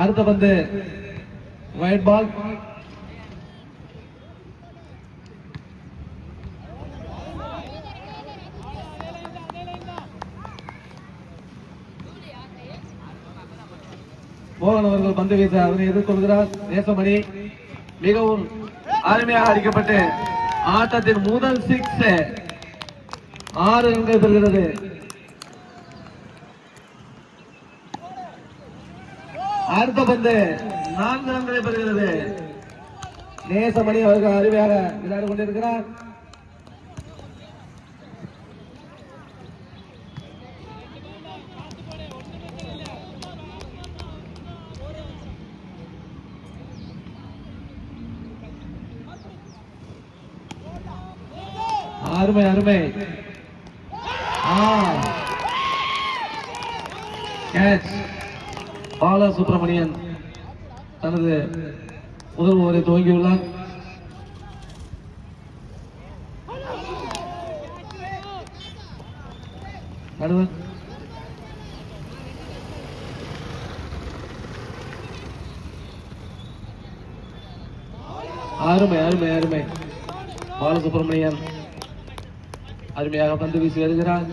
அடுத்த பந்து வைட் பால். மோகன் அவர்கள் பந்து வீச அதனை எதிர்கொள்கிறார் நேசமணி. மிகவும் அருமையாக அடிக்கப்பட்டு ஆட்டத்தின் முதல் 6 6 ரன்கள் பெறுகிறது. அடுத்த பந்து 4 ரன்களை பெறுகிறது. நேசமணி அவர்கள் அருமையாக விளையாடி கொண்டிருக்கிறார். அருமை அருமை. கேட்ச். பாலசுப்ரமணியன் தனது முதல் ஓவரை துவங்கியுள்ளார். நடுவர் அருமை அருமை அருமை. பாலசுப்ரமணியன் அருமையாக பந்து வீசி வருகிறார்.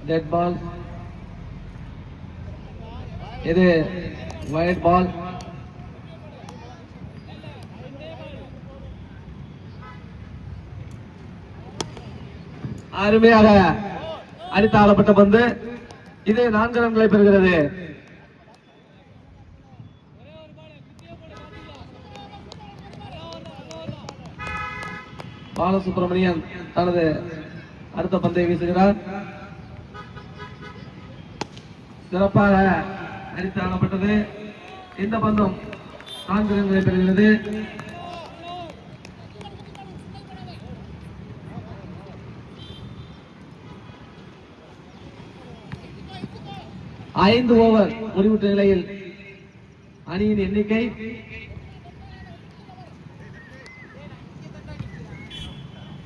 Dead ball. இது வைட் பால். அருமையாக அடித்தாளப்பட்ட பந்து. இது 4 ரன்களை பெறுகிறது. பாலசுப்ரமணியன் தனது அடுத்த பந்தை வீசுகிறார். சிறப்பாக அடித்தாளப்பட்டது. இந்த பந்தும் 4 ரன்களை பெறுகிறது. ஐந்து ஓவர் முடிவுற்ற நிலையில் அணியின் எண்ணிக்கை